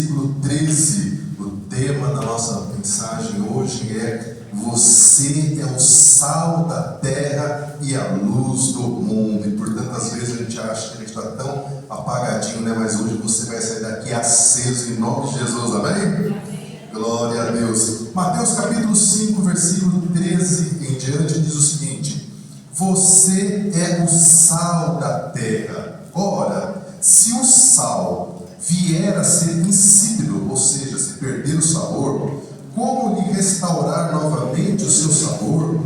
Versículo 13, o tema da nossa mensagem hoje é: você é o sal da terra e a luz do mundo. E por tantas vezes a gente acha que a gente está tão apagadinho, né? Mas hoje você vai sair daqui aceso em nome de Jesus, amém? Glória a Deus. Mateus capítulo 5, versículo 13 em diante diz o seguinte: você é o sal da terra. Ora, se o sal vier a ser insípido, ou seja, se perder o sabor, como lhe restaurar novamente o seu sabor?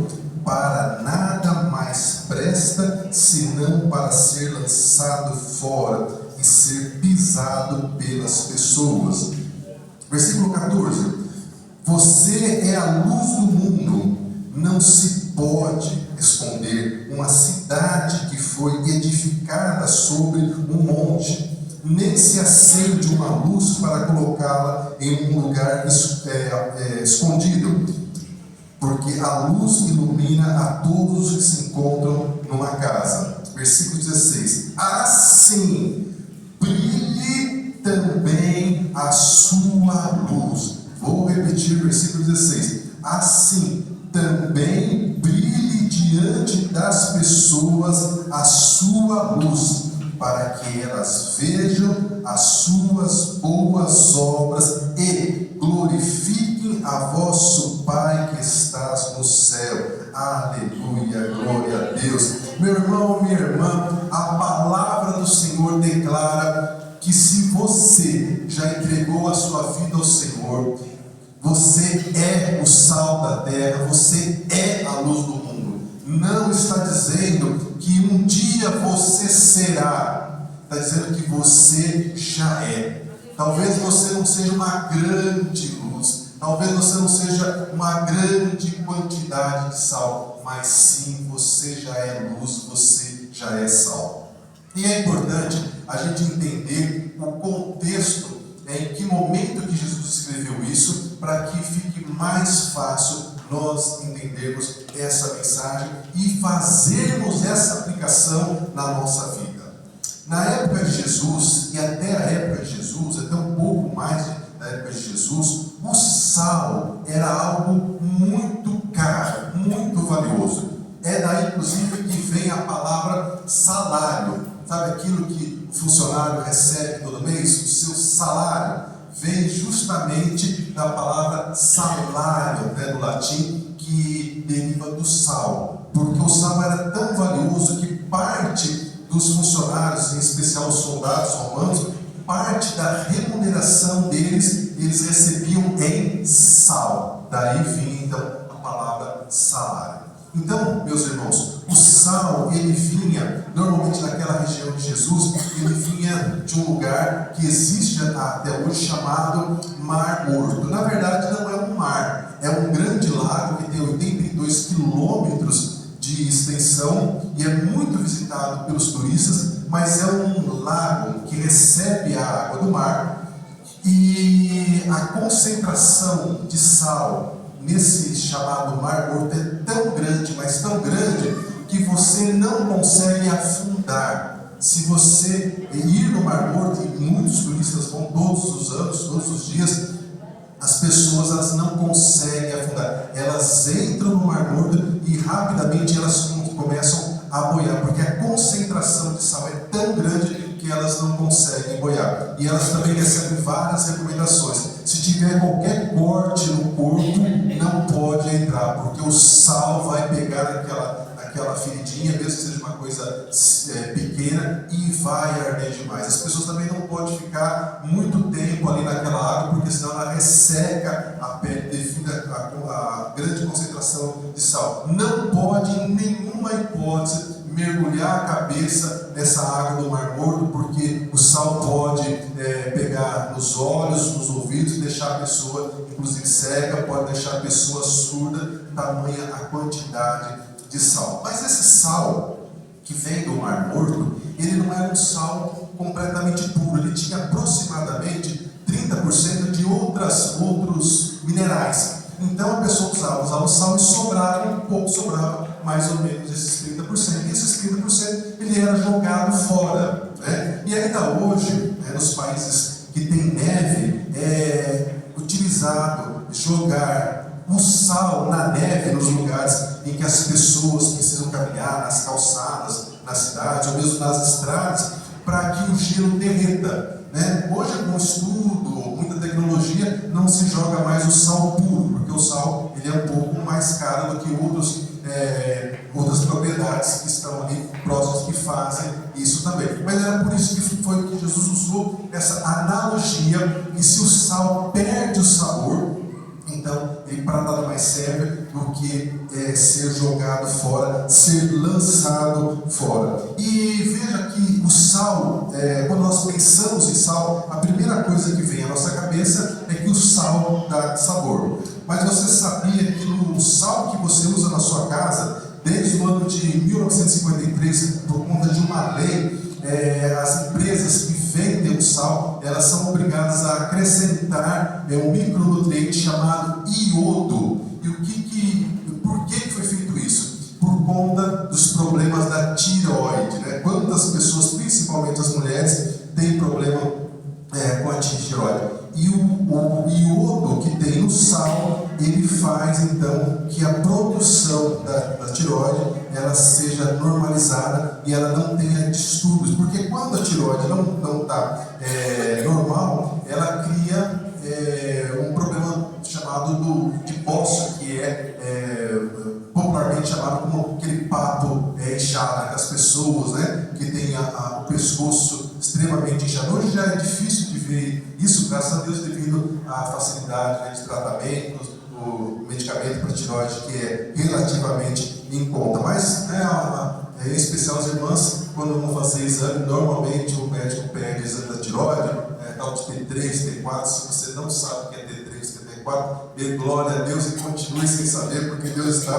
Para nada mais presta, senão para ser lançado fora e ser pisado pelas pessoas. Versículo 14: você é a luz do mundo. Não se pode esconder uma cidade que foi edificada sobre um monte, nem se acende uma luz para colocá-la em um lugar escondido, porque a luz ilumina a todos os que se encontram numa casa. Versículo 16: assim brilhe também a sua luz. Vou repetir o versículo 16: assim também brilhe diante das pessoas a sua luz, para que elas vejam as suas boas obras e glorifiquem a vosso Pai que estás no céu. Aleluia, glória a Deus. Meu irmão, minha irmã, a palavra do Senhor declara que se você já entregou a sua vida ao Senhor, você é o sal da terra, você é a luz do mundo. Não está dizendo que um dia você será, está dizendo que você já é. Talvez você não seja uma grande luz, talvez você não seja uma grande quantidade de sal, mas sim, você já é luz, você já é sal. E é importante a gente entender o contexto, em que momento que Jesus escreveu isso, para que fique mais fácil nós entendermos essa mensagem e fazermos essa aplicação na nossa vida. Na época de Jesus, e até a época de Jesus, até um pouco mais da época de Jesus, o sal era algo muito caro, muito valioso. É daí, inclusive, que vem a palavra salário. Sabe aquilo que o funcionário recebe todo mês? O seu salário vem justamente da palavra salário, do latim, que deriva do sal. Porque o sal era tão valioso que parte dos funcionários, em especial os soldados romanos, parte da remuneração deles, eles recebiam em sal. Daí vinha então a palavra salário. Então, meus irmãos, o sal, ele vinha, normalmente naquela região de Jesus, ele vinha de um lugar que existe até hoje chamado Mar Morto. Na verdade, não é um mar, é um grande lago que tem 82 quilômetros de extensão e é muito visitado pelos turistas, mas é um lago que recebe a água do mar, e a concentração de sal nesse chamado Mar Morto é tão grande, mas tão grande, que você não consegue afundar. Se você ir no Mar Morto, e muitos turistas vão todos os anos, todos os dias, as pessoas elas não conseguem afundar. Elas entram no Mar Morto e rapidamente elas começam a boiar, porque a concentração de sal é tão grande que elas não conseguem boiar. E elas também recebem várias recomendações. Se tiver qualquer corte no corpo, não pode entrar, porque o sal vai pegar naquela feridinha, mesmo que seja uma coisa pequena, e vai arder demais. As pessoas também não podem ficar muito tempo ali naquela água, porque senão ela resseca a pele devido à grande concentração de sal. Não pode, em nenhuma hipótese, mergulhar a cabeça nessa água do Mar Morto, porque o sal pode pegar nos olhos, nos ouvidos e deixar a pessoa, inclusive cega, pode deixar a pessoa surda, tamanha a quantidade de sal. Mas esse sal que vem do Mar Morto, ele não é um sal completamente puro, ele tinha aproximadamente 30% de outros minerais. Então a pessoa usava o sal e sobrava mais ou menos esses 30%. E esses 30% ele era jogado fora, né? E ainda hoje, nos países que tem neve é utilizado, jogar o sal na neve nos lugares em que as pessoas precisam caminhar, nas calçadas, na cidade, ou mesmo nas estradas, para que o gelo derreta, né? Hoje, com estudo, muita tecnologia, não se joga mais o sal puro, porque o sal ele é um pouco mais caro do que outras propriedades que estão ali próximas que fazem isso também. Mas era por isso que foi que Jesus usou essa analogia, que se o sal perde o sabor, então ele para nada mais serve do que ser jogado fora, ser lançado fora. E veja que o sal, quando nós pensamos em sal, a primeira coisa que vem à nossa cabeça é que o sal dá sabor. Mas você sabia que no sal que você usa na sua casa, desde o ano de 1953, por conta de uma lei, as empresas que vendem o sal, elas são obrigadas a acrescentar um micronutriente chamado iodo. E por que foi feito isso? Por conta dos problemas da tireoide, né? Quantas pessoas, principalmente as mulheres, têm problema com a tireoide? E o iodo que tem no sal, ele faz então que a produção da tireoide ela seja normalizada e ela não tenha distúrbios, porque quando a tireoide não está normal, ela cria um problema chamado de boça, que popularmente chamado como aquele papo inchado das pessoas, né, que tem o pescoço extremamente inchado. Hoje já é difícil de ver isso, graças a Deus, devido à facilidade, né, de tratamentos, o medicamento para tireoide que é relativamente em conta. Mas, em especial as irmãs, quando vão fazer exame, normalmente o médico pede exame da tireoide, tal de T3, T4. Se você não sabe o que é T3, T4, dê glória a Deus e continue sem saber, porque Deus está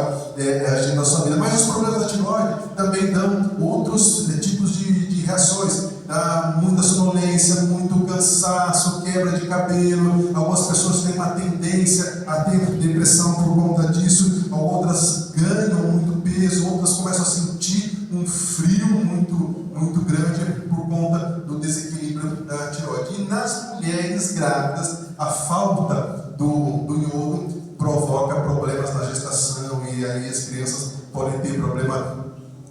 agindo na sua vida. Mas os problemas da tireoide também dão outros tipos de reações. Dá muita sonolência, muito cansaço, quebra de cabelo. Algumas pessoas têm uma tendência a ter depressão por conta disso, outras ganham muito peso, outras começam a sentir um frio muito grande por conta do desequilíbrio da tireoide. E nas mulheres grávidas, a falta do iodo provoca problemas na gestação, e aí as crianças podem ter problema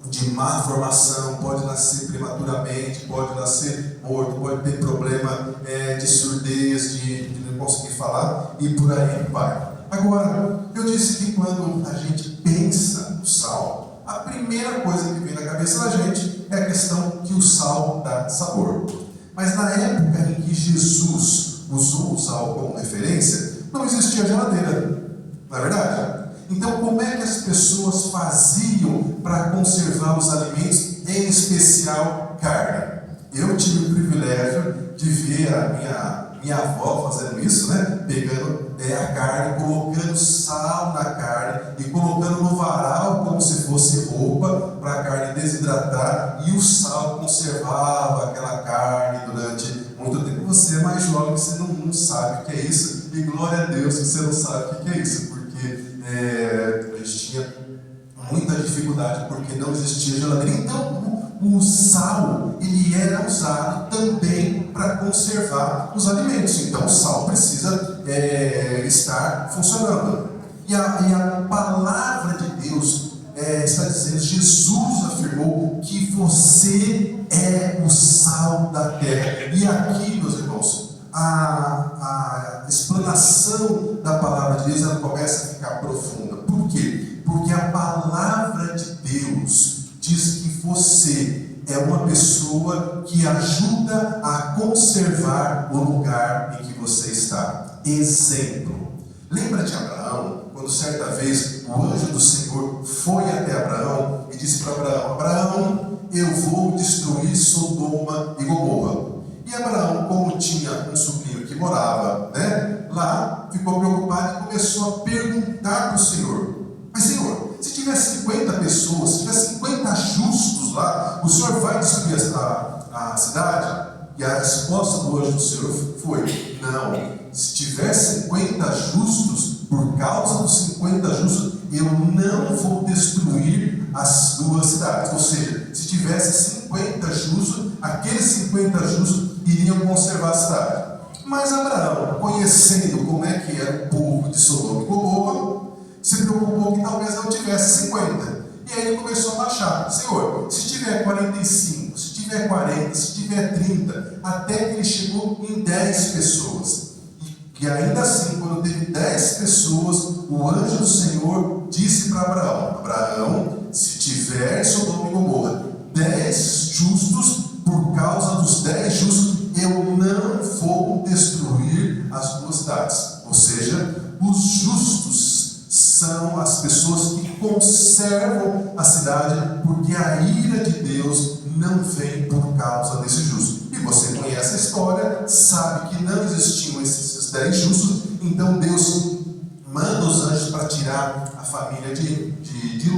de má formação, pode nascer prematuramente, pode nascer morto, pode ter problema de surdez, de não conseguir falar, e por aí vai. Agora, eu disse que quando a gente pensa no sal, a primeira coisa que vem na cabeça da gente é a questão que o sal dá sabor. Mas na época em que Jesus usou o sal como referência, não existia geladeira, não é verdade? Então, como é que as pessoas faziam para conservar os alimentos, em especial carne? Eu tive o privilégio de ver a minha avó fazendo isso, né? Pegando a carne, colocando sal na carne e colocando no varal como se fosse roupa para a carne desidratar, e o sal conservava aquela carne durante muito tempo. Você é mais jovem, você não sabe o que é isso, e glória a Deus que você não sabe o que é isso, porque a gente tinha muita dificuldade porque não existia geladeira. Então o sal ele era usado também para conservar os alimentos. Então o sal precisa estar funcionando. E a palavra de Deus está dizendo, Jesus afirmou que você é o sal da terra. E aqui, meus irmãos, a explanação da palavra de Deus ela começa a ficar profunda. Por quê? Porque a palavra de Deus diz que você é uma pessoa que ajuda a conservar o lugar em que você está. Exemplo. Lembra de Abraão, quando certa vez o anjo do Senhor foi até Abraão e disse para Abraão: Abraão, eu vou destruir Sodoma e Gomorra. E Abraão, como tinha um sobrinho que morava lá, ficou preocupado e começou a perguntar para o Senhor: mas Senhor, se tiver 50 pessoas, se tiver 50 justos lá, o Senhor vai destruir a cidade? E a resposta do anjo do Senhor foi: não, se tiver 50 justos, por causa dos 50 justos, eu não vou destruir as duas cidades. Ou seja, se tivesse 50 justos, aqueles 50 justos iriam conservar a cidade. conhecendo como é que era o povo de Sodoma e Gomorra, se preocupou que talvez não tivesse 50. E aí ele começou a baixar. Senhor, se tiver 45, se tiver 40, se tiver 30, até que ele chegou em 10 pessoas. E ainda assim, quando teve 10 pessoas, o anjo do Senhor disse para Abraão: Abraão, se tiver Sodoma e Gomorra 10 justos, por causa dos 10 justos, eu não vou destruir as duas cidades. Ou seja, os justos são as pessoas que conservam a cidade, porque a ira de Deus não vem por causa desse justo. E você conhece a história, sabe que não existiam esses 10 justos, então Deus manda os anjos para tirar a família de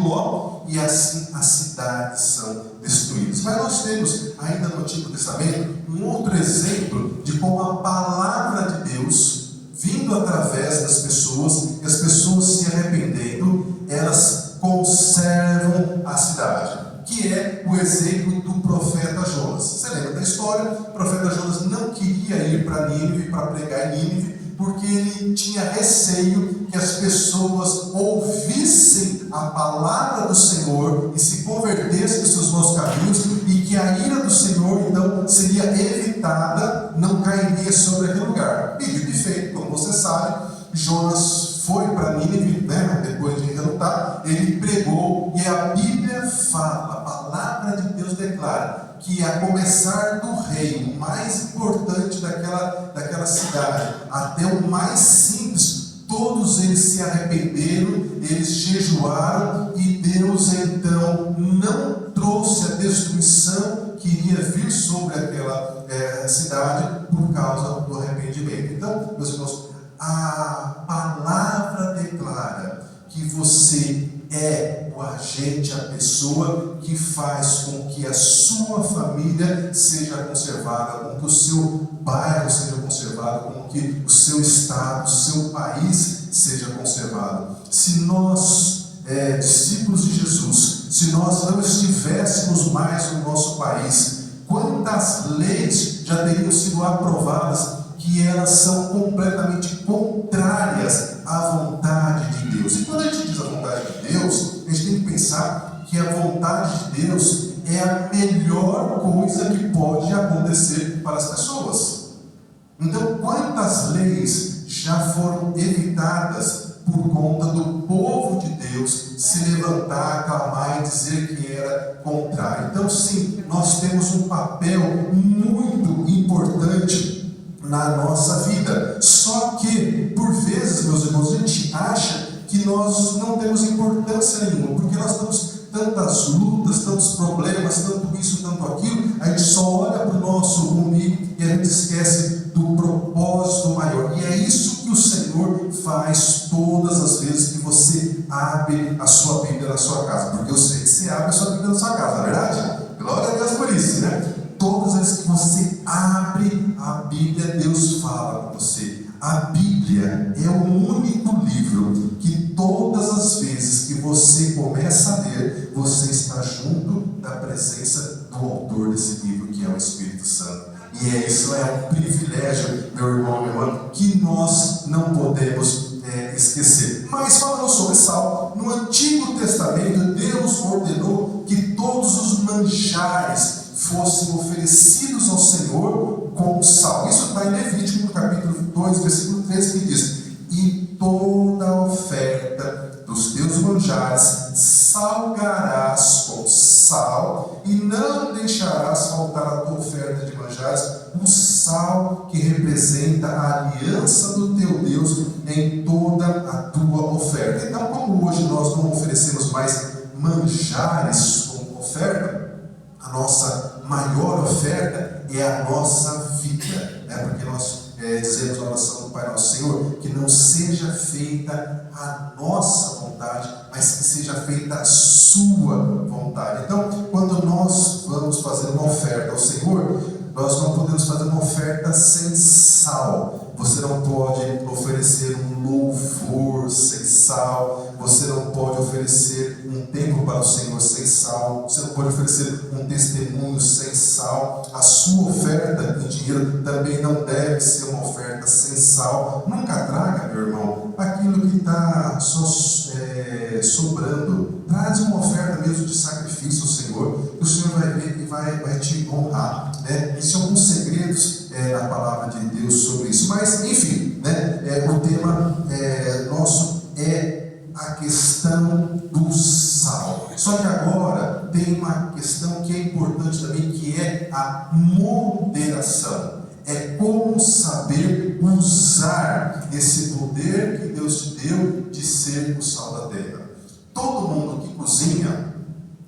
Ló, e assim as cidades são destruídas. Mas nós temos ainda no Antigo Testamento um outro exemplo de como a palavra de Deus, vindo através das pessoas, e as pessoas se arrependendo, elas conservam a cidade, que é o exemplo do profeta Jonas. Você lembra da história? O profeta Jonas não queria ir para Nínive para pregar em Nínive, porque ele tinha receio que as pessoas ouvissem a palavra do Senhor e se convertessem dos seus maus caminhos, e que a ira do Senhor então seria evitada, não cairia sobre aquele lugar. E dito e feito, como você sabe, Jonas foi para Nínive, depois de relutar, ele pregou, e a Bíblia fala, a palavra de Deus declara, que a começar do rei, o mais importante daquela cidade, até o mais simples, todos eles se arrependeram, eles jejuaram, e Deus então não trouxe a destruição que iria vir sobre aquela cidade por causa do arrependimento. Então, meus irmãos, a palavra declara que você é o agente, a pessoa que faz com que a sua família seja conservada, com que o seu bairro seja conservado, com que o seu estado, o seu país seja conservado. Se nós, discípulos de Jesus, se nós não estivéssemos mais no nosso país, quantas leis já teriam sido aprovadas que elas são completamente contrárias à vontade de Deus. E quando a gente diz a vontade de Deus, a gente tem que pensar que a vontade de Deus é a melhor coisa que pode acontecer para as pessoas. Então, quantas leis já foram evitadas por conta do povo de Deus se levantar, clamar e dizer que era contrário? Então, sim, nós temos um papel muito importante na nossa vida. Só que, por vezes, meus irmãos, a gente acha que nós não temos importância nenhuma, porque nós temos tantas lutas, tantos problemas, tanto isso, tanto aquilo, a gente só olha para o nosso umbigo e a gente esquece do propósito maior. E é isso que o Senhor faz todas as vezes que você abre a sua Bíblia na sua casa, porque eu sei que você abre a sua Bíblia na sua casa, não é verdade? Glória a Deus por isso, né? Todas as vezes que você abre a Bíblia, Deus fala com você. A Bíblia é o único livro que todas as vezes que você começa a ler, você está junto da presença do autor desse livro, que é o Espírito Santo. E isso é um privilégio, meu irmão, minha irmã, que nós não podemos esquecer. Mas falando sobre sal, no Antigo Testamento, Deus ordenou que todos os manjares fossem oferecidos ao Senhor com sal. Isso está em Levítico, no capítulo 2, versículo 3, que diz: e toda a oferta dos teus manjares salgarás com sal, e não deixarás faltar a tua oferta de manjares o sal que representa a aliança do teu Deus em toda a tua oferta. Então, como hoje nós não oferecemos mais manjares como oferta, a nossa maior oferta é a nossa vida, porque nós dizemos na oração do Pai Nosso: Senhor, que não seja feita a nossa vontade, mas que seja feita a sua vontade. Então, quando nós vamos fazer uma oferta ao Senhor, nós não podemos fazer uma oferta sem sal. Você não pode oferecer um louvor sem sal. Você não pode oferecer um tempo para o Senhor sem sal, você não pode oferecer um testemunho sem sal, a sua oferta em dinheiro também não deve ser uma oferta sem sal. Nunca traga, meu irmão, aquilo que está só sobrando. Traz uma oferta mesmo de sacrifício ao Senhor, que o Senhor vai ver e vai te honrar, né? Existem alguns segredos na palavra de Deus sobre isso, mas enfim, né? O tema nosso é a questão do sal. Só que agora tem uma questão que é importante também, que é a moderação. É como saber usar esse poder que Deus te deu de ser o sal da terra. Todo mundo que cozinha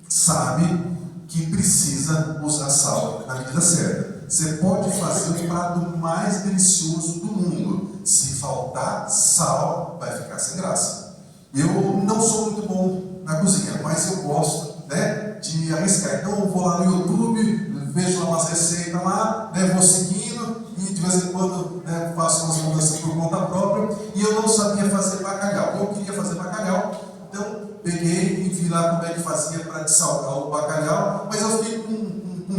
sabe que precisa usar sal na medida certa. Você pode fazer o prato mais delicioso do mundo. Se faltar sal, vai ficar sem graça. Eu não sou muito bom na cozinha, mas eu gosto, né, de arriscar. Então eu vou lá no YouTube, vejo lá umas receitas lá, né, vou seguindo e de vez em quando, né, faço umas mudanças por conta própria. E eu não sabia fazer bacalhau. Eu queria fazer bacalhau, então peguei e vi lá como é que fazia para dessalgar o bacalhau, mas eu fiquei com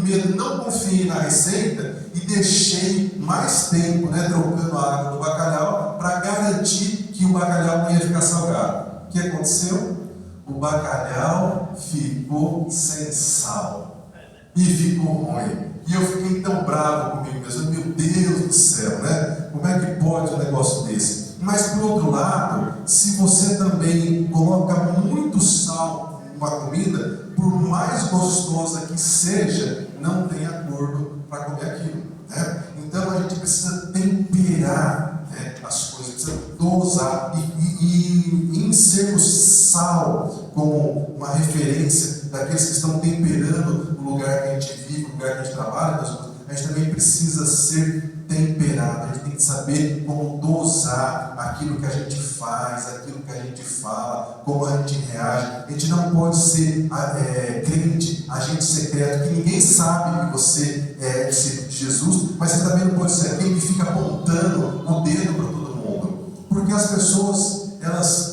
medo, não confiei na receita e deixei mais tempo, né, trocando a água do bacalhau para garantir que o bacalhau não ia ficar salgado. O que aconteceu? O bacalhau ficou sem sal e ficou ruim. E eu fiquei tão bravo comigo mesmo. Meu Deus do céu, né? Como é que pode um negócio desse? Mas por outro lado, se você também coloca muito sal em uma comida, por mais gostosa que seja, não tem acordo para comer aquilo, né? Então a gente precisa temperar, né, as coisas, precisa dosar e sermos sal como uma referência daqueles que estão temperando o lugar que a gente vive, o lugar que a gente trabalha. A gente também precisa ser temperado. A gente tem que saber como dosar aquilo que a gente faz, aquilo que a gente fala, como a gente reage. A gente não pode ser crente, agente secreto, que ninguém sabe que você é discípulo de Jesus, mas você também não pode ser aquele que fica apontando o dedo para todo mundo. Porque as pessoas,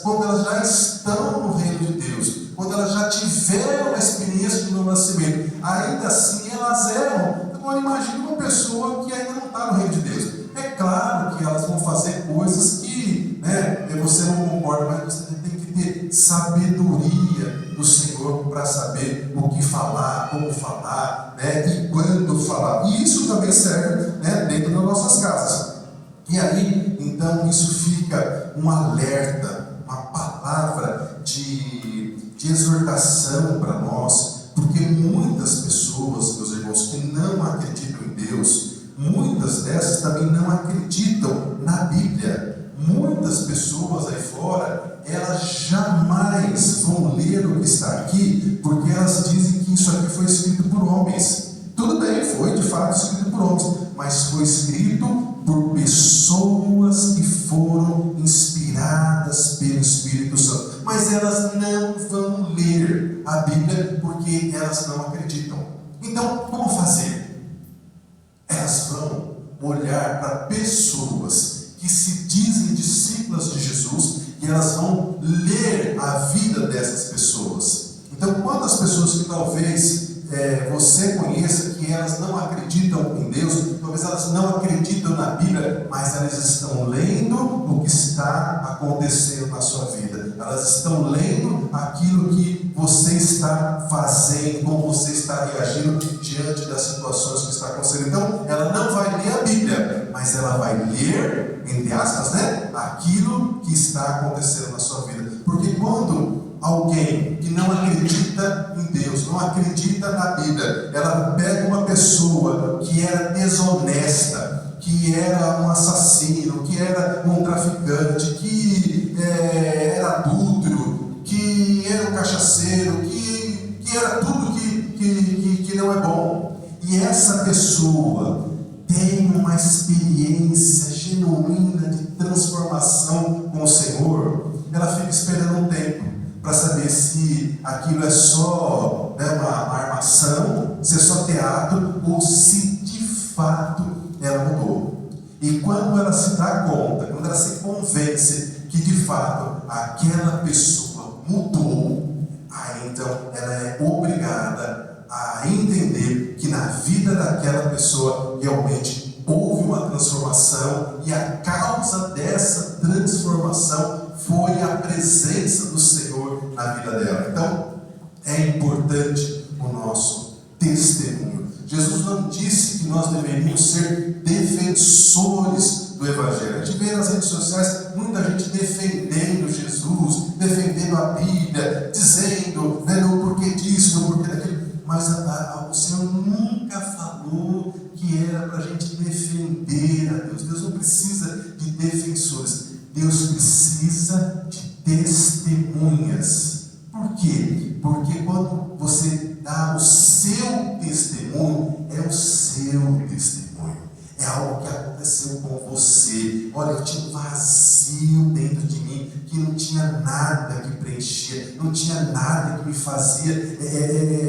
quando elas já estão no reino de Deus, quando elas já tiveram a experiência de novo nascimento, ainda assim elas erram. Agora imagine uma pessoa que ainda não está no reino de Deus. É claro que elas vão fazer coisas que, né, você não concorda, mas você tem que ter sabedoria do Senhor para saber o que falar, como falar, né, e quando falar. E isso também serve, né, dentro das nossas casas. E aí, então, isso fica um alerta, uma palavra de exortação para nós, porque muitas pessoas, meus irmãos, que não acreditam em Deus, muitas dessas também não acreditam na Bíblia. Muitas pessoas aí fora, elas jamais vão ler o que está aqui, porque elas dizem que isso aqui foi escrito por homens. Tudo bem, foi de fato escrito por homens, mas foi escrito por pessoas que foram inspiradas pelo Espírito Santo. Mas elas não vão ler a Bíblia porque elas não acreditam. Então, como fazer? Elas vão olhar para pessoas que se dizem discípulas de Jesus e elas vão ler a vida dessas pessoas. Então, quantas pessoas que talvez você conheça que elas não acreditam em Deus, talvez elas não acreditam na Bíblia, mas elas estão lendo o que está acontecendo na sua vida. Elas estão lendo aquilo que você está fazendo, como você está reagindo diante das situações que está acontecendo. Então, ela não vai ler a Bíblia, mas ela vai ler, entre aspas, né, aquilo que está acontecendo na sua vida. Porque quando alguém que não acredita em Deus, não acredita na Bíblia, ela pega uma pessoa que era desonesta, que era um assassino, que era um traficante, que era adúltero, que era um cachaceiro, que era tudo que não é bom. E essa pessoa tem uma experiência genuína de transformação com o Senhor, ela fica esperando um tempo para saber se aquilo é só, né, uma armação, se é só teatro, ou se de fato ela mudou. E quando ela se dá conta, quando ela se convence que de fato aquela pessoa mudou, aí então ela é obrigada essa transformação foi a presença do Senhor na vida dela. Então, é importante o nosso testemunho. Jesus não disse que nós deveríamos ser defensores do Evangelho. A gente vê nas redes sociais muita gente defendendo Jesus, defendendo a Bíblia, dizendo, né, o porquê disso, o porquê daquilo. Mas o Senhor nunca falou que era para a gente defender a Deus. Deus não precisa de defensores. Deus precisa de testemunhas. Por quê? Porque quando você dá o seu testemunho, é o seu testemunho. É algo que aconteceu com você. Olha, eu tinha um vazio dentro de mim, que não tinha nada que preenchia, não tinha nada que me fazia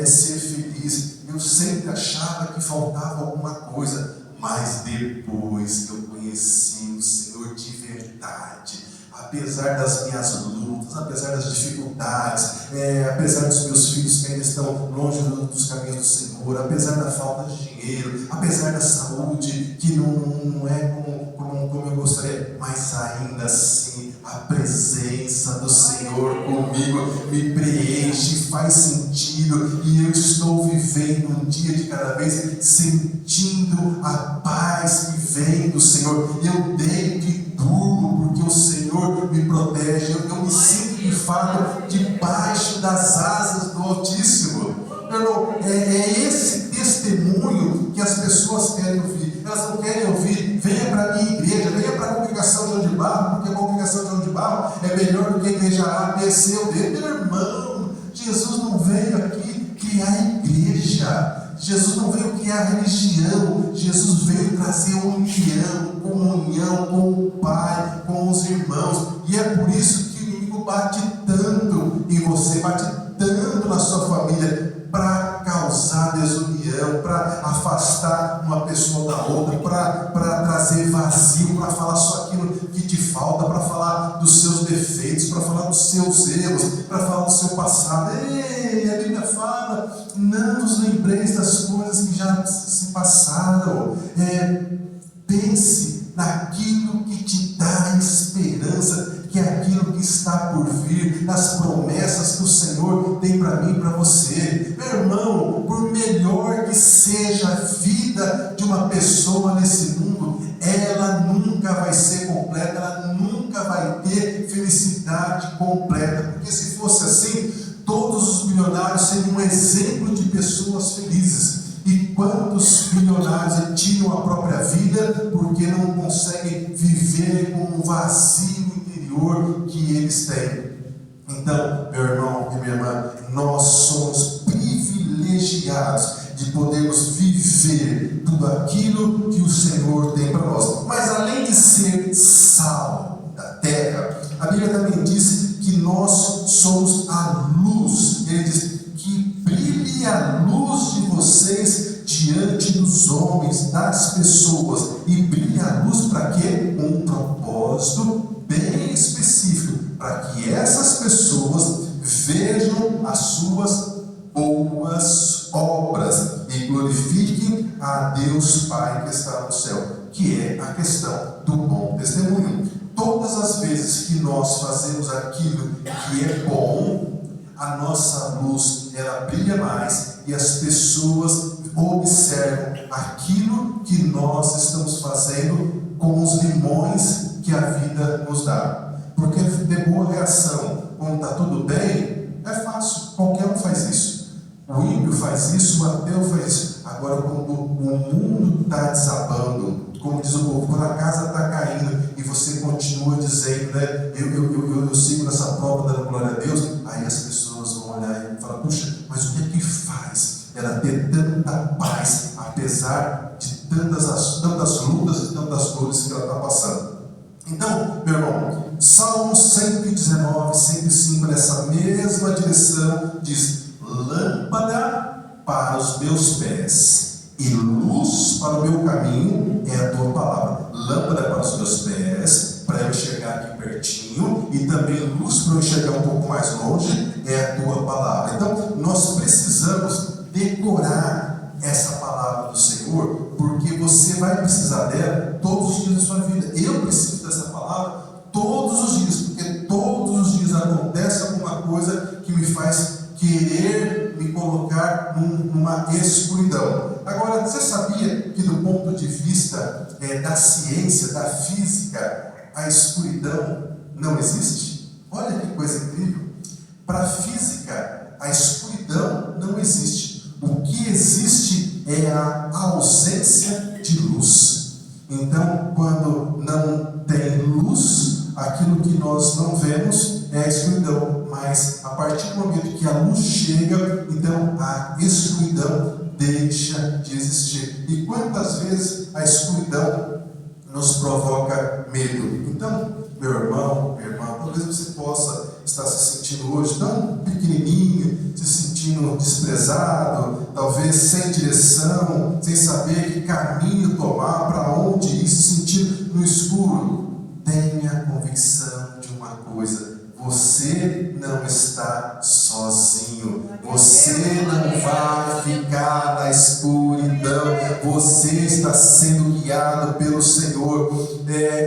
ser feliz. Eu sempre achava que faltava alguma coisa, mas depois que eu conheci o Senhor de verdade, apesar das minhas lutas, apesar das dificuldades, apesar dos meus filhos que ainda estão longe dos caminhos do Senhor, apesar da falta de dinheiro, apesar da saúde que não é como eu gostaria, mas ainda assim a presença do Senhor comigo me preenche, faz sentido, e eu estou vivendo um dia de cada vez sentindo a paz que vem do Senhor. Eu deito e durmo porque o Senhor me protege. Eu me sinto de fato debaixo das asas do Altíssimo. Irmão, é esse testemunho que as pessoas querem ouvir. Elas não querem ouvir, venha para a minha igreja, venha para a congregação de João de Barro, porque a congregação de João de Barro é melhor do que a igreja A, B, C ou D. Meu irmão, Jesus não veio aqui criar a igreja, Jesus não veio criar religião, Jesus veio trazer união, comunhão com o Pai, com os irmãos, e é por isso que o inimigo bate tanto em você, bate tanto na sua família, para causar desunião, para afastar uma pessoa da outra, para trazer vazio, para falar só aquilo que te falta, para falar dos seus defeitos, para falar dos seus erros, para falar do seu passado. Ei, a Bíblia fala, não vos lembreis das coisas que já se passaram. Pense naquilo que te dá esperança, que é aquilo que está por vir, nas promessas que o Senhor tem para mim e para você. Meu irmão, por melhor que seja a vida de uma pessoa nesse mundo, ela nunca vai ser completa, ela nunca vai ter felicidade completa, porque se fosse assim, todos os milionários seriam um exemplo de pessoas felizes. E quantos milionários tiram a própria vida porque não conseguem viver com um vazio interior que eles têm? Então, meu irmão e minha irmã, nós somos privilegiados de podermos viver tudo aquilo que o Senhor tem para nós. Mas além de ser sal da terra, a Bíblia também diz que nós somos a luz. Ele diz que brilhe a luz de vocês diante dos homens, das pessoas. E brilhe a luz para quê? Um propósito bem específico, para que essas pessoas vejam as suas boas obras e glorifiquem a Deus Pai que está no céu, que é a questão do bom testemunho. Todas as vezes que nós fazemos aquilo que é bom, a nossa luz, ela brilha mais, e as pessoas observam aquilo que nós estamos fazendo com os limões que a vida nos dá. Porque ter boa reação quando está tudo bem é fácil, qualquer um faz isso. O ímpio faz isso, o ateu faz isso. Agora, quando o mundo está desabando, como diz o povo, quando a casa está caindo e você continua dizendo, né, eu sigo nessa prova dando glória a Deus, aí as pessoas vão olhar e falar, puxa, mas o que é que faz ela ter tanta paz, apesar de tantas lutas e tantas dores que ela está passando? Então, meu irmão, Salmo 119, 105, nessa mesma direção, diz: lâmpada para os meus pés e luz para o meu caminho é a tua palavra. Lâmpada para os meus pés, para eu enxergar aqui pertinho, e também luz para eu enxergar um pouco mais longe, é a tua palavra. Então, nós precisamos decorar essa palavra do Senhor, porque você vai precisar dela todos os dias da sua vida. Eu preciso dessa palavra colocar numa escuridão. Agora, você sabia que do ponto de vista da ciência, da física, a escuridão não existe? Olha que coisa incrível. Para a física, a escuridão não existe. O que existe é a ausência de luz. Então, quando não tem luz, aquilo que nós não vemos é a escuridão. Mas a partir do momento que a luz chega, então a escuridão deixa de existir. E quantas vezes a escuridão nos provoca medo? Então, meu irmão, minha irmã, talvez você possa estar se sentindo hoje tão pequenininho, se sentindo desprezado, talvez sem direção, sem saber que caminho tomar, para onde ir, se sentir no escuro. Tenha convicção de uma coisa: você não está sozinho, você não vai ficar na escuridão, você está sendo guiado pelo Senhor.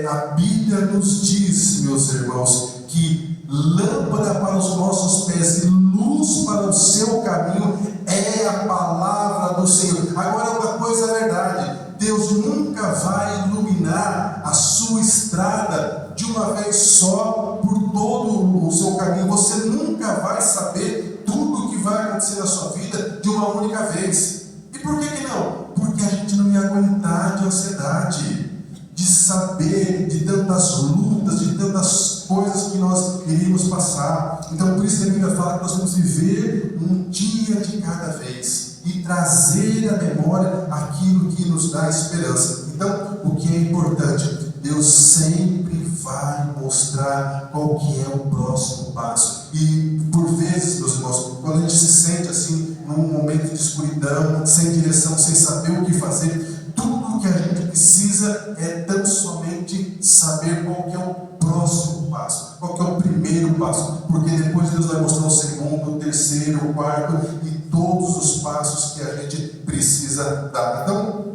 A Bíblia nos diz, meus irmãos, que lâmpada para os nossos pés e luz para o seu caminho é a palavra do Senhor. Agora, uma coisa é verdade: Deus nunca vai iluminar a sua estrada de uma vez só por todo o seu caminho. Você nunca vai saber tudo o que vai acontecer na sua vida de uma única vez. E por que não? Porque a gente não ia aguentar de ansiedade, de saber de tantas lutas, de tantas coisas que nós iríamos passar. Então, por isso a Bíblia fala que nós vamos viver um dia de cada vez e trazer à memória aquilo que nos dá esperança. Então, o que é importante? Deus sempre vai mostrar qual que é o próximo passo. E por vezes, meus irmãos, quando a gente se sente assim, num momento de escuridão, sem direção, sem saber o que fazer, tudo o que a gente precisa é tão somente saber qual que é o próximo passo, qual que é o primeiro passo, porque depois Deus vai mostrar o segundo, o terceiro, o quarto e todos os passos que a gente precisa dar. Então,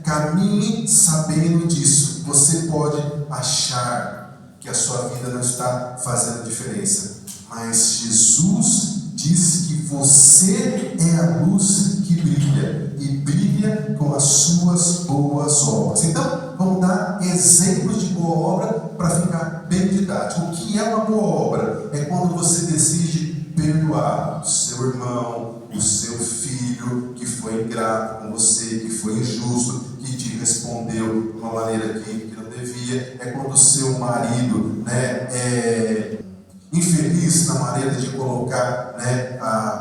caminhe sabendo disso. Você pode achar que a sua vida não está fazendo diferença, mas Jesus diz que você é a luz que brilha e brilha com as suas boas obras. Então, vamos dar exemplos de boa obra para ficar bem didático. O que é uma boa obra? É quando você decide perdoar o seu irmão, o seu filho que foi ingrato com você, que foi injusto, que te respondeu de uma maneira que não devia. É quando o seu marido é infeliz na maneira de colocar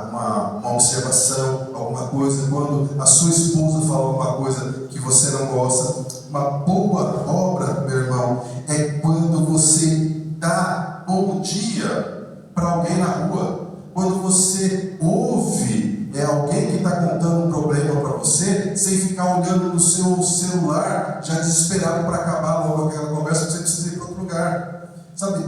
uma observação, alguma coisa, quando a sua esposa fala alguma coisa que você não gosta. Uma boa obra, meu irmão, é quando você dá bom dia para alguém na rua, quando você ouve alguém que está contando um problema para você, sem ficar olhando no seu celular, já desesperado para acabar logo aquela conversa, que você precisa ir para outro lugar. Sabe,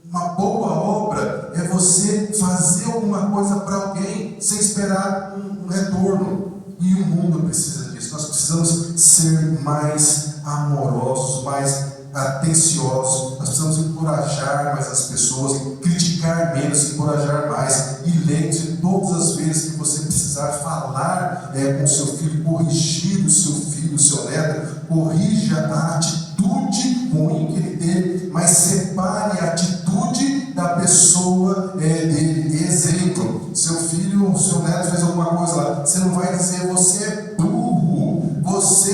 uma boa obra é você fazer alguma coisa para alguém sem esperar um retorno. E o mundo precisa disso. Nós precisamos ser mais amorosos, mais atenciosos. Nós precisamos encorajar mais as pessoas, criticar menos, encorajar mais. E lembre-se, todas as vezes que você precisar falar com o seu filho, corrigir o seu filho, o seu neto, corrija a atitude ruim que ele teve, mas separe a atitude da pessoa dele. Exemplo: seu filho, o seu neto fez alguma coisa lá, você não vai dizer você é burro, você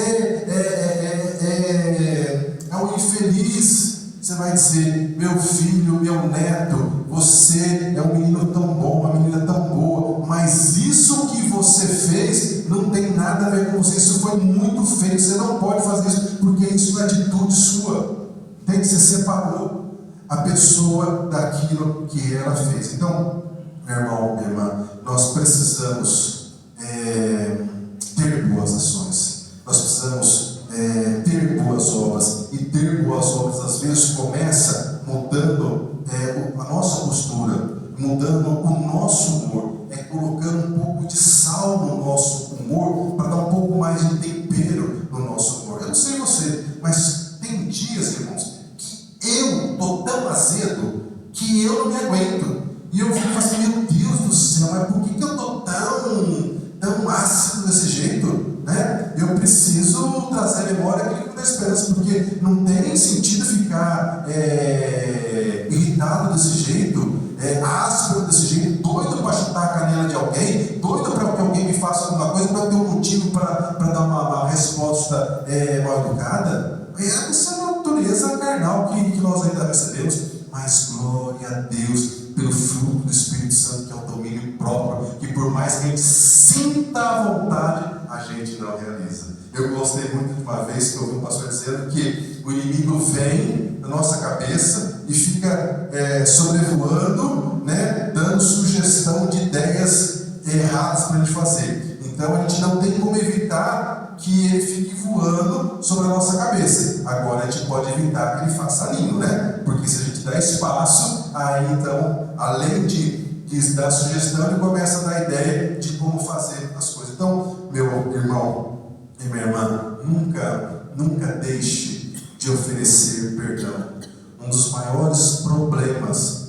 é um infeliz. Você vai dizer: meu filho, meu neto, você é um menino tão bom, uma menina tão boa, mas isso que você fez não tem nada a ver com você, isso foi muito feio, você não pode fazer isso, porque isso é atitude sua. Tem que você separou a pessoa daquilo que ela fez. Então, meu irmão, minha irmã, nós precisamos ter boas ações, nós precisamos ter boas obras, e ter boas obras às vezes começa mudando a nossa postura, mudando o nosso humor, colocando um pouco de sal no nosso humor, para dar um pouco mais de tempero no nosso humor. Eu não sei você, mas tem dias, irmãos, que eu estou tão azedo que eu não me aguento. E eu fico assim, meu Deus do céu, mas por que eu estou tão ácido desse jeito? Né? Eu preciso trazer à memória aquilo que dá esperança, porque não tem sentido ficar irritado desse jeito, ácido desse jeito, doido para chutar a canela de alguém, doido para que alguém me faça alguma coisa, para ter um motivo para dar uma resposta mal educada. Essa é a natureza carnal que nós ainda recebemos, mas glória a Deus pelo fruto do Espírito Santo, que é o domínio próprio, que por mais que a gente sinta a vontade, a gente não realiza. Eu gostei muito de uma vez que eu ouvi um pastor dizendo que o inimigo vem na nossa cabeça e fica sobrevoando, né, dando sugestão de ideias erradas para a gente fazer. Então a gente não tem como evitar que ele fique voando sobre a nossa cabeça. Agora a gente pode evitar que ele faça ninho, né? Porque se a gente dá espaço, aí então, além de dar sugestão, ele começa a dar ideia de como fazer as coisas. Então, meu irmão e minha irmã, nunca deixe de oferecer perdão. Um dos maiores problemas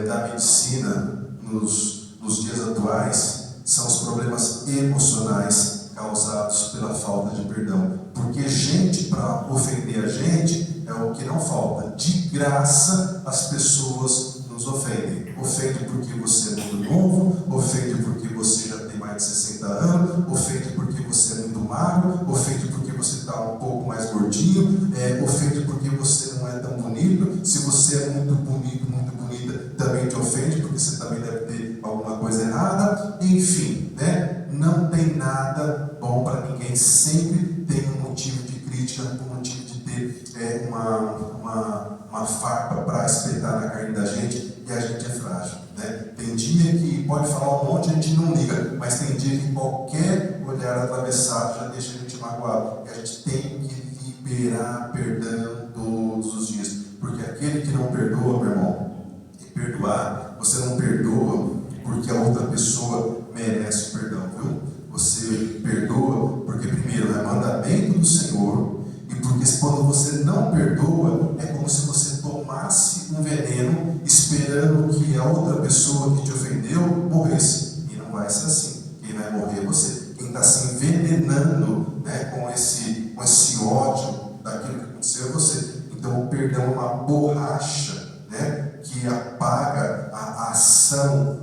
da medicina nos dias atuais são os problemas emocionais causados pela falta de perdão. Porque gente para ofender a gente é o que não falta. De graça as pessoas nos ofendem. Ofende porque você é muito novo, ofende porque você já tem mais de 60 anos, ofende porque você é muito magro, ofende porque você está um pouco mais gordinho, ofende porque você não é tão bonito. Se você é muito bonito, muito bonita, também te ofende, porque você também deve ter alguma coisa errada. Enfim, né? Não tem nada bom para ninguém. Sempre tem um motivo de crítica, um motivo de ter uma farpa para espetar na carne da gente, e a gente é frágil, né? Tem dia que pode falar um monte, a gente não liga, mas tem dia que qualquer olhar atravessado já deixa a gente magoado, e a gente tem que liberar perdão todos os dias, porque aquele que não perdoa, meu irmão, e perdoar, você não perdoa porque a outra pessoa merece o perdão, viu? Você perdoa porque primeiro é mandamento do Senhor, e porque quando você não perdoa, é como se você tomasse um veneno esperando que a outra pessoa que te ofendeu morresse. E não vai ser assim. Quem vai morrer é você. Quem está se envenenando, né, com esse ódio daquilo que aconteceu é você. Então o perdão é uma borracha, né, que apaga a ação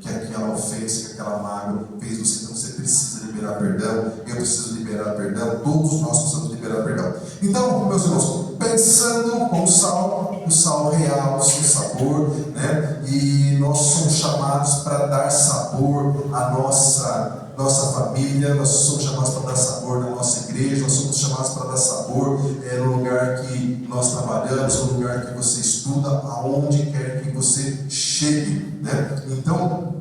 que aquela ofensa, que aquela mágoa fez você. Então você precisa liberar perdão, eu preciso liberar perdão, todos nós precisamos liberar perdão. Então, meus irmãos, pensando com o sal real, sem sabor, né? E nós somos chamados para dar sabor à nossa família, nós somos chamados para dar sabor na nossa igreja, nós somos chamados para dar sabor no lugar que nós trabalhamos, no lugar que você estuda, aonde quer que você chegue, né? Então,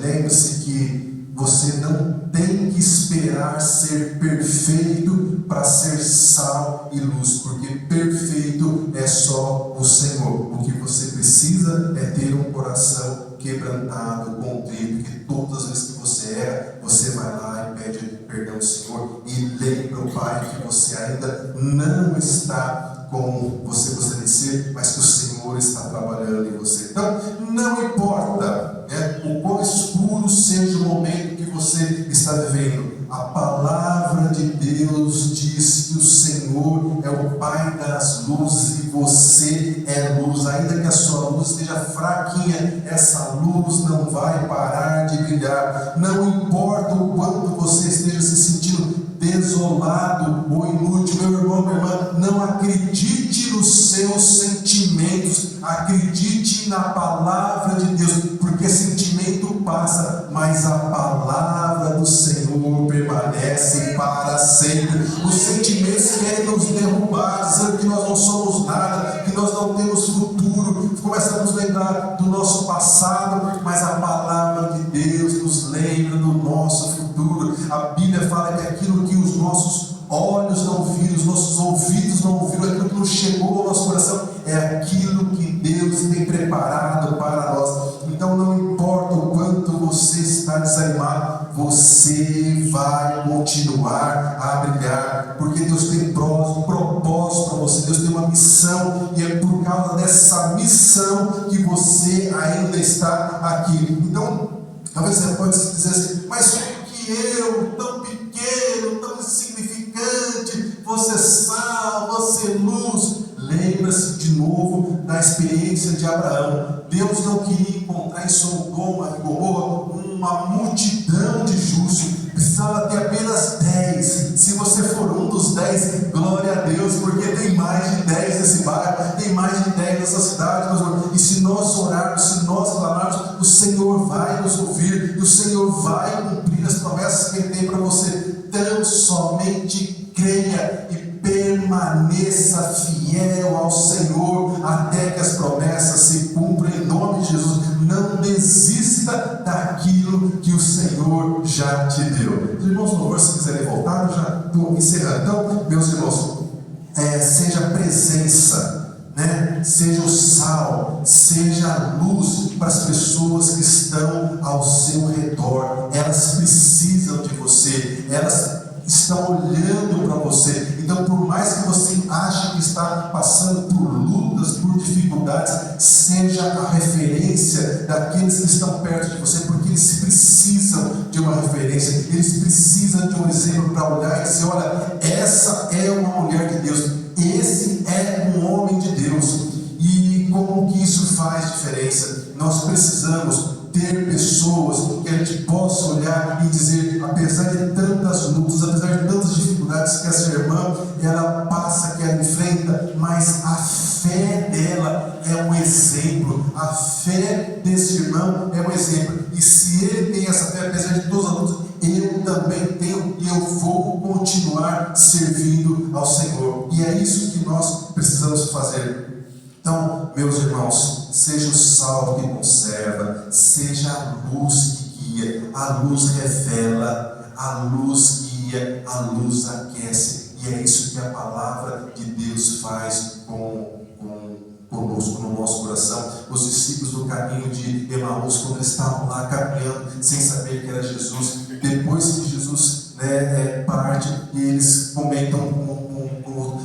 lembre-se que você não tem que esperar ser perfeito para ser sal e luz, porque perfeito é só o Senhor. O que você precisa é ter um coração quebrantado, contrito, que todas as vezes que você erra, você vai lá e pede perdão ao Senhor e lembra o Pai que você ainda não está como você gostaria de ser, mas que o Senhor está trabalhando em você. Então, não importa o quão escuro seja o momento que você está vivendo, a palavra de Deus diz que o Senhor é o Pai das luzes e você é luz. Ainda que a sua luz esteja fraquinha, essa luz não vai parar de brilhar. Não importa o quanto você esteja se sentindo desolado ou inútil, meu irmão, minha irmã, não acredite nos seus sentimentos, acredite na palavra de Deus, porque sentimento passa, mas a palavra do Senhor permanece para sempre. Os sentimentos querem nos derrubar, dizendo que nós não somos nada, que nós não temos futuro, começa a nos lembrar do nosso passado, mas a palavra de Deus nos lembra do nosso futuro. A Bíblia fala que aquilo que os nossos olhos não viram, os nossos ouvidos não ouviram, aquilo que não chegou ao nosso coração, é aquilo que Deus tem preparado para nós. Então não importa o quanto você está desanimado, você vai continuar a brilhar, porque Deus tem propósito propósito para você, Deus tem uma missão, e é por causa dessa missão que você ainda está aqui. Então, talvez você pode dizer assim, mas como que eu, tão pequeno, tão insignificante, você sal, você luz? Lembra-se de novo da experiência de Abraão. Deus não queria encontrar em Sodoma e Gomorra uma multidão de justos, precisava ter apenas 10. Se você for um dos 10, glória a Deus, porque tem mais de 10 nesse bairro, tem mais de 10 nessa cidade, e se nós orarmos, se nós clamarmos, o Senhor vai nos ouvir, e o Senhor vai cumprir as promessas que Ele tem para você. Tão somente creia e permaneça fiel ao Senhor até que as promessas se cumpram em nome de Jesus. Não desista daquilo que o Senhor já te deu. Os irmãos, por favor, se quiserem voltar, eu já estou encerrando. Então, meus irmãos, seja a presença, né? Seja o sal, seja a luz para as pessoas que estão ao seu redor. Elas precisam de você, elas estão olhando para você. Então, por mais que você ache que está passando por lutas, por dificuldades, seja a referência daqueles que estão perto de você, porque eles precisam de uma referência, eles precisam de um exemplo para olhar e dizer, olha, essa é uma mulher de Deus, esse é um homem de Deus. E como que isso faz diferença? Nós precisamos ter pessoas que a gente possa olhar e dizer, apesar de tantas lutas, apesar de tantas dificuldades que essa irmã ela passa, que ela enfrenta, mas a fé dela é um exemplo, a fé desse irmão é um exemplo. E se ele tem essa fé, apesar de todas as lutas, eu também tenho, e eu vou continuar servindo ao Senhor. E é isso que nós precisamos fazer. Então, meus irmãos, seja o sal que conserva, seja a luz que guia, a luz revela, a luz guia, a luz aquece. E é isso que a palavra de Deus faz conosco, no nosso coração. Os discípulos do caminho de Emaús, quando eles estavam lá caminhando, sem saber que era Jesus, depois que Jesus parte, e eles comentam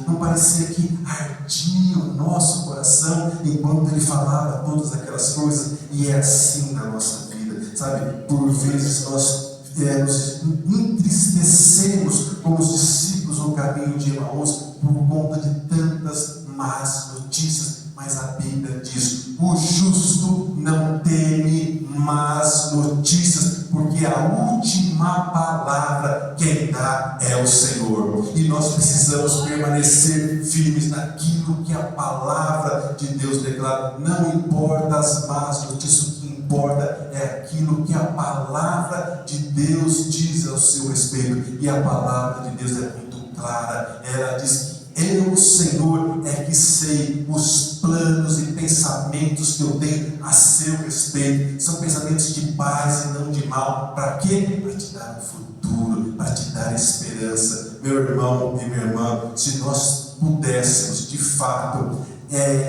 não parecia que ardia o nosso coração enquanto ele falava todas aquelas coisas? E é assim na nossa vida, sabe? Por vezes nós nos entristecemos como os discípulos no caminho de Emaús por conta de tantas más notícias, mas a Bíblia diz: o justo não teme más notícias, porque a última palavra quem dá é o Senhor. E nós precisamos permanecer firmes naquilo que a palavra de Deus declara. Não importa as más notícias, o que importa é aquilo que a palavra de Deus diz ao seu respeito. E a palavra de Deus é muito clara. Ela diz que eu, Senhor, é que sei os planos e pensamentos que eu tenho a seu respeito. São pensamentos de paz e não de mal. Para quê? Para te dar um futuro, para te dar esperança. Meu irmão e minha irmã, se nós pudéssemos, de fato,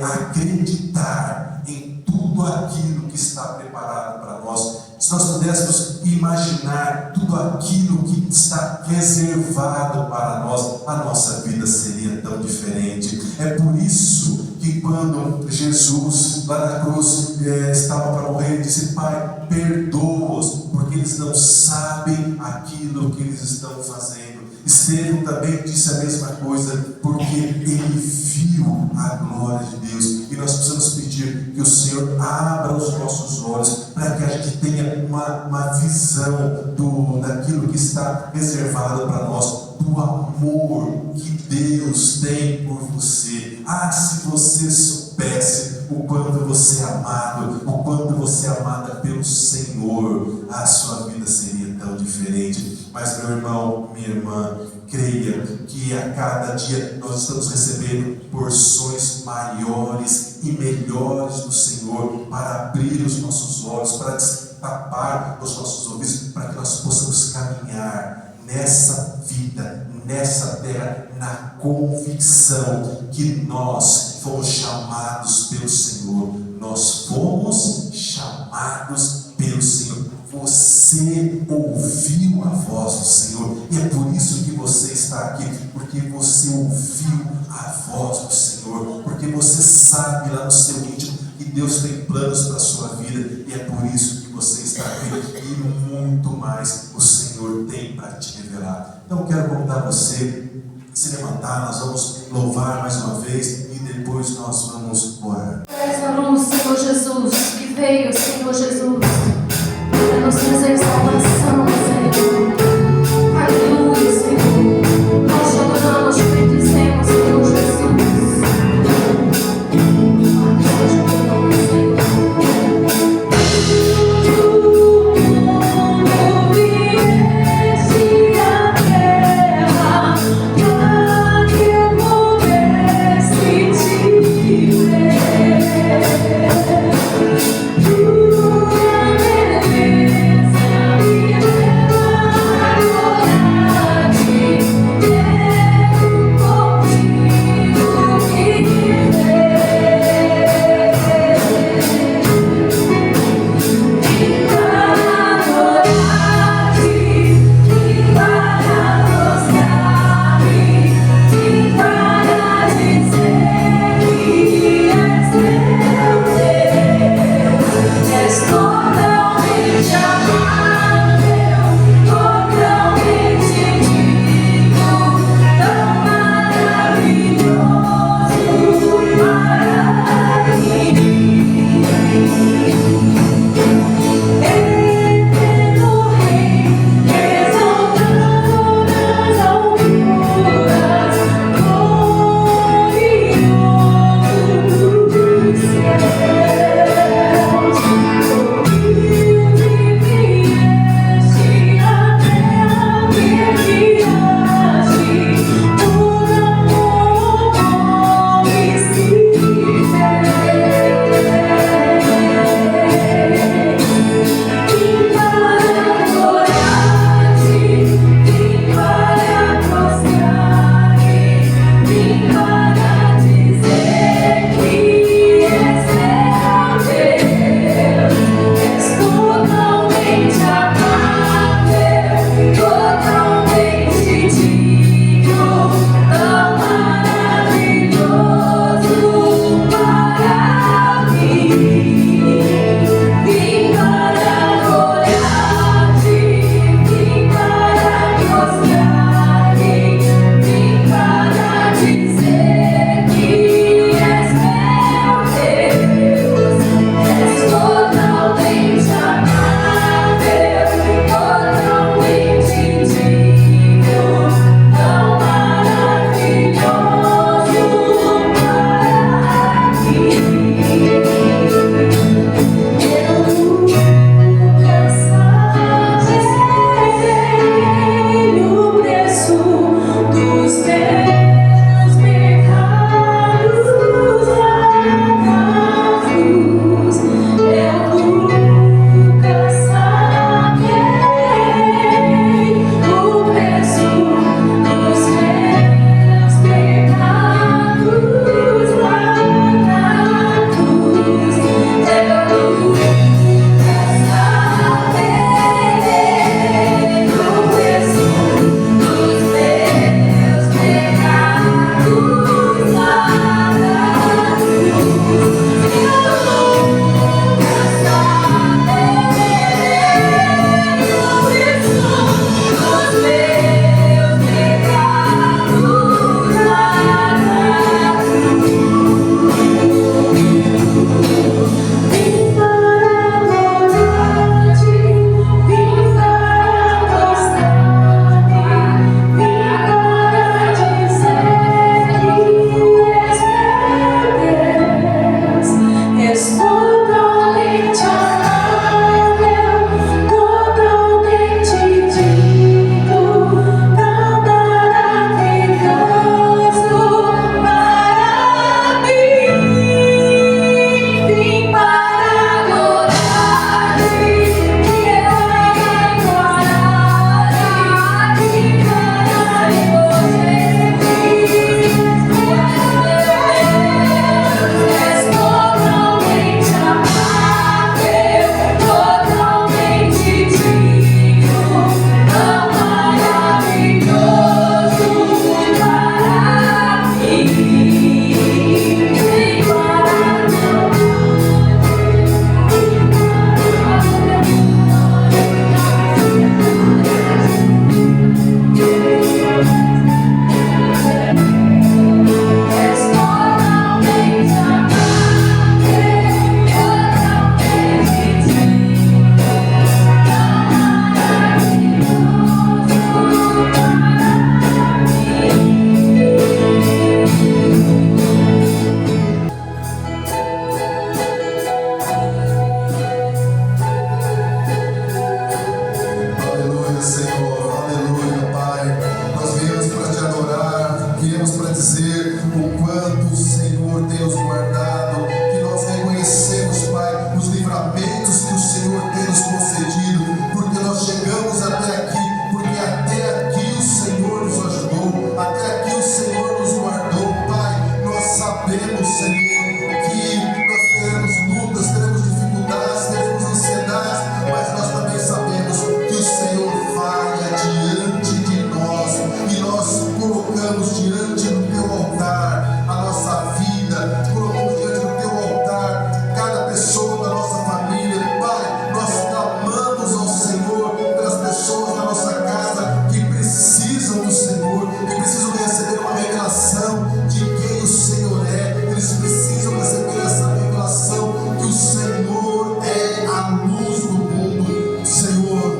acreditar em tudo aquilo que está preparado para nós, se nós pudéssemos imaginar tudo aquilo que está reservado para nós, a nossa vida seria tão diferente. É por isso que quando Jesus lá na cruz estava para morrer, ele disse: Pai, perdoa-os, porque eles não sabem aquilo que eles estão fazendo. Estevão também disse a mesma coisa, porque ele viu a glória de Deus. E nós precisamos pedir que o Senhor abra os nossos olhos, para que a gente tenha uma visão daquilo que está reservado para nós, do amor que Deus tem por você. Ah, se você soubesse o quanto você é amado, o quanto você é amada pelo Senhor, a sua vida seria tão diferente. Mas, meu irmão, minha irmã, creia que a cada dia nós estamos recebendo porções maiores e melhores do Senhor, para abrir os nossos olhos, para destapar os nossos ouvidos, para que nós possamos caminhar nessa vida, nessa terra, na convicção que nós fomos chamados pelo Senhor. Nós fomos chamados pelo Senhor. Você ouviu a voz do Senhor, e é por isso que você está aqui, porque você ouviu a a voz do Senhor, porque você sabe lá no seu íntimo que Deus tem planos para a sua vida, e é por isso que você está aqui, e muito mais o Senhor tem para te revelar. Então eu quero convidar você a se levantar, nós vamos louvar mais uma vez, e depois nós vamos orar. Essa luz, Senhor Jesus, que veio, Senhor Jesus, para nos trazer salvação, Senhor. Aleluia, Senhor. Nós te adoramos, te bendizemos, Senhor Jesus. Nós te adoramos, Senhor. Tu vieste à terra para que eu pudesse te ver. sabemos, Senhor, que nós teremos lutas, teremos dificuldades, teremos ansiedades, mas nós também sabemos que o Senhor vai adiante de nós e nós colocamos diante do teu altar a nossa vida, colocamos diante do teu altar cada pessoa da nossa família. Pai, nós clamamos ao Senhor pelas pessoas da nossa casa que precisam do Senhor, que precisam receber uma revelação de quem o Senhor é. Eles precisam receber essa revelação que o Senhor é a luz do mundo. Senhor,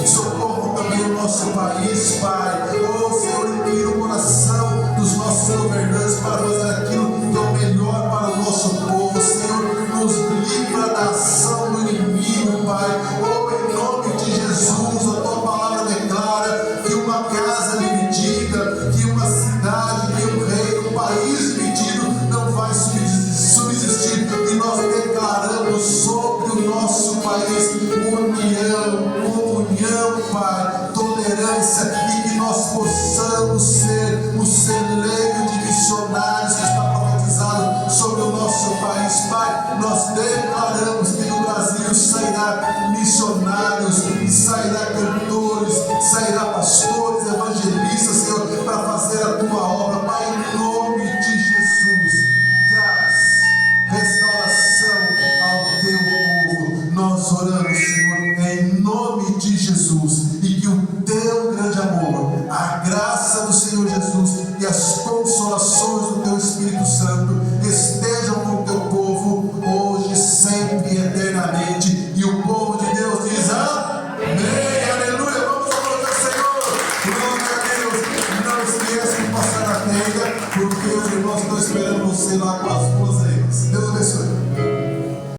socorro também o nosso país, Pai. Oh, Senhor, inclina o coração dos nossos governantes para fazer aquilo que é o melhor para o nosso povo. Senhor, nos livra da ação do inimigo, Pai. Oh, em nome de Jesus, a tua palavra declara que uma casa dividida, que uma cidade, que um reino, um país dividido não vai subsistir. E nós declaramos sobre o nosso país união, comunhão, Pai, tolerância, e que nós possamos ser o celeiro de missionários que está profetizado sobre o nosso país, Pai. Nós declaramos que do Brasil sairá missionários, sairá cantores, sairá pastores, evangelistas, Senhor, para fazer a tua obra, Pai, em nome de Jesus. Traz restauração ao teu povo. Nós oramos, Senhor, em nome de Jesus, e que o teu grande amor, a graça do Senhor Jesus e as consolações do teu Espírito Santo estejam com o teu povo hoje, sempre e eternamente. E o povo de Deus diz amém, aleluia. Vamos aplaudir, Senhor, glória a Deus. Não esqueça de passar na tenda, porque os irmãos estão esperando você lá com as duas